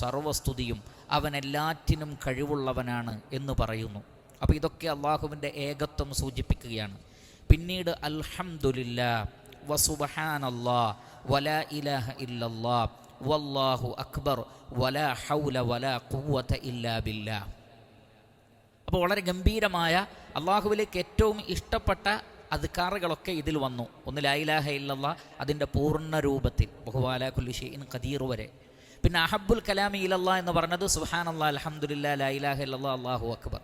സർവസ്തുതിയും അവൻ എല്ലാറ്റിനും കഴിവുള്ളവനാണ് എന്ന് പറയുന്നു. അപ്പോൾ ഇതൊക്കെ അള്ളാഹുവിൻ്റെ ഏകത്വം സൂചിപ്പിക്കുകയാണ്. പിന്നീട് അൽഹംദുലില്ലാ വസുബ്ഹാനല്ലാഹ് വലാ ഇലാഹ ഇല്ലല്ലാഹ് വല്ലാഹു അക്ബർ വലാ ഹൗല വലാ ഖുവത ഇല്ലാ ബില്ലാഹ്. അപ്പോൾ വളരെ ഗംഭീരമായ അള്ളാഹുവിലേക്ക് ഏറ്റവും ഇഷ്ടപ്പെട്ട അദ്കാറുകളൊക്കെ ഇതിൽ വന്നു. ഒന്ന് ലാ ഇലാഹ ഇല്ലല്ലാഹ് അതിൻ്റെ പൂർണ്ണ രൂപത്തിൽ, വഹുവ അലാ കുല്ലി ഷൈഇൻ ഖദീർ വരെ. പിന്നെ അഹബ്ബുൽ കലാമി ഇലല്ലാഹ് എന്ന് പറഞ്ഞത് സുബ്ഹാനല്ലാഹ് അൽഹംദുലില്ലാഹ് ലാ ഇലാഹ ഇല്ലല്ലാഹ് അല്ലാഹു അക്ബർ.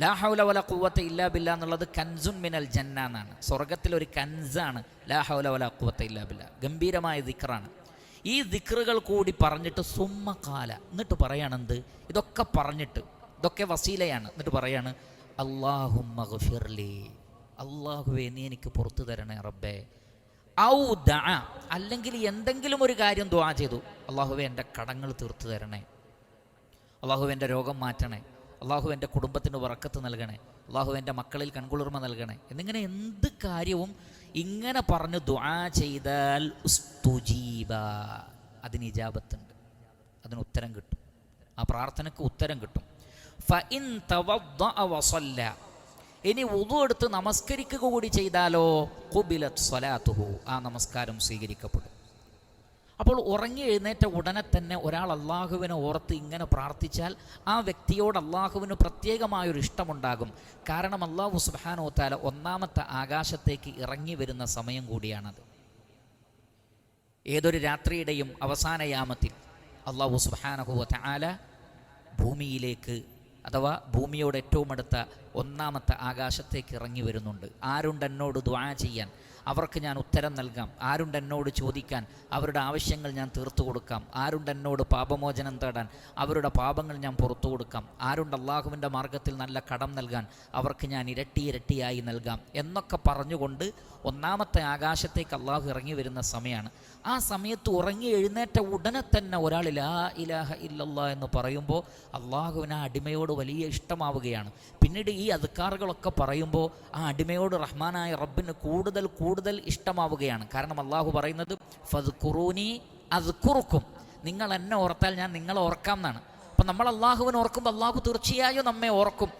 ലാ ഹൗല വലാ ഖുവത ഇല്ലാ ബില്ലാ എന്നുള്ളത് കൻസുൻ മിനൽ ജന്ന എന്നാണ്, സ്വർഗത്തിലൊരു കൻസാണ് ലാ ഹൗല വലാ ഖുവത ഇല്ലാ ബില്ലാ. ഗംഭീരമായ ദിക്റാണ്. ഈ ദിക്റുകൾ കൂടി പറഞ്ഞിട്ട് സുമ്മ ഖാല, എന്നിട്ട് പറയാണെന്ത്, ഇതൊക്കെ പറഞ്ഞിട്ട്, ഇതൊക്കെ വസീലയാണ്, എന്നിട്ട് പറയാണ് അല്ലാഹുമ്മ ഗ്ഫിർലി, അല്ലാഹുവേ നീ എനിക്ക് പുറത്തു തരണേ റബ്ബേ. ഔ ദഅ, അല്ലെങ്കിൽ എന്തെങ്കിലും ഒരു കാര്യം ദുആ ചെയ്തു, അല്ലാഹുവേ എൻ്റെ കടങ്ങൾ തീർത്തു തരണേ, അല്ലാഹുവേ എൻ്റെ രോഗം മാറ്റണേ, അല്ലാഹു എൻ്റെ കുടുംബത്തിന് ബറക്കത്ത് നൽകണേ, അല്ലാഹു എൻ്റെ മക്കളിൽ കൺകുളിർമ നൽകണേ എന്നിങ്ങനെ എന്ത് കാര്യവും ഇങ്ങനെ പറഞ്ഞ് ദുആ ചെയ്താൽ ഉസ്തുജീബ, അതിന് ഇജാബത്തുണ്ട്, അതിന് ഉത്തരം കിട്ടും, ആ പ്രാർത്ഥനയ്ക്ക് ഉത്തരം കിട്ടും. ഫഇൻ തവദ്ദഅ വസല്ല, ഇനി വുളു എടുത്ത് നമസ്കരിക്കുക കൂടി ചെയ്താലോ ഖുബിലത് സ്വലാത്തുഹു, ആ നമസ്കാരം സ്വീകരിക്കപ്പെടും. അപ്പോൾ ഉറങ്ങി എഴുന്നേറ്റ ഉടനെ തന്നെ ഒരാൾ അള്ളാഹുവിനെ ഓർത്ത് ഇങ്ങനെ പ്രാർത്ഥിച്ചാൽ ആ വ്യക്തിയോട് അള്ളാഹുവിന് പ്രത്യേകമായൊരു ഇഷ്ടമുണ്ടാകും. കാരണം അള്ളാഹു സുബ്ഹാനഹു വ തആല ഒന്നാമത്തെ ആകാശത്തേക്ക് ഇറങ്ങി വരുന്ന സമയം കൂടിയാണത്. ഏതൊരു രാത്രിയുടെയും അവസാന യാമത്തിൽ അള്ളാഹു സുബ്ഹാനഹു വ തആല ഭൂമിയിലേക്ക്, അഥവാ ഭൂമിയോട് ഏറ്റവും അടുത്ത ഒന്നാമത്തെ ആകാശത്തേക്ക് ഇറങ്ങി വരുന്നുണ്ട്. ആരുണ്ട് എന്നോട് ദുആ ചെയ്യാൻ, അവർക്ക് ഞാൻ ഉത്തരം നൽകാം. ആരുണ്ട് എന്നോട് ചോദിക്കാൻ, അവരുടെ ആവശ്യങ്ങൾ ഞാൻ തീർത്തു കൊടുക്കാം. ആരുണ്ട് എന്നോട് പാപമോചനം തേടാൻ, അവരുടെ പാപങ്ങൾ ഞാൻ പുറത്തു കൊടുക്കാം. ആരുണ്ട് അള്ളാഹുവിൻ്റെ മാർഗത്തിൽ നല്ല കടം നൽകാൻ, അവർക്ക് ഞാൻ ഇരട്ടി ഇരട്ടിയായി നൽകാം എന്നൊക്കെ പറഞ്ഞുകൊണ്ട് ഒന്നാമത്തെ ആകാശത്തേക്ക് അള്ളാഹു ഇറങ്ങി വരുന്ന സമയമാണ്. ആ സമയത്ത് ഉറങ്ങി എഴുന്നേറ്റ ഉടനെ തന്നെ ഒരാൾ ലാ ഇലാഹ ഇല്ലല്ലാഹ് എന്ന് പറയുമ്പോൾ അള്ളാഹുവിന് ആ അടിമയോട് വലിയ ഇഷ്ടമാവുകയാണ്. പിന്നീട് ഈ അദ്കാറുകളൊക്കെ പറയുമ്പോൾ ആ അടിമയോട് റഹ്മാനായ റബ്ബിന് കൂടുതൽ കൂടുതൽ ഇഷ്ടമാവുകയാണ്. കാരണം അള്ളാഹു പറയുന്നത് ഫദ്കുറൂനി അദ്കുറുക്കും, നിങ്ങൾ എന്നെ ഓർത്താൽ ഞാൻ നിങ്ങളെ ഓർക്കാം എന്നാണ്. അപ്പം നമ്മൾ അള്ളാഹുവിനെ ഓർക്കുമ്പോൾ അള്ളാഹു തീർച്ചയായും നമ്മെ ഓർക്കും.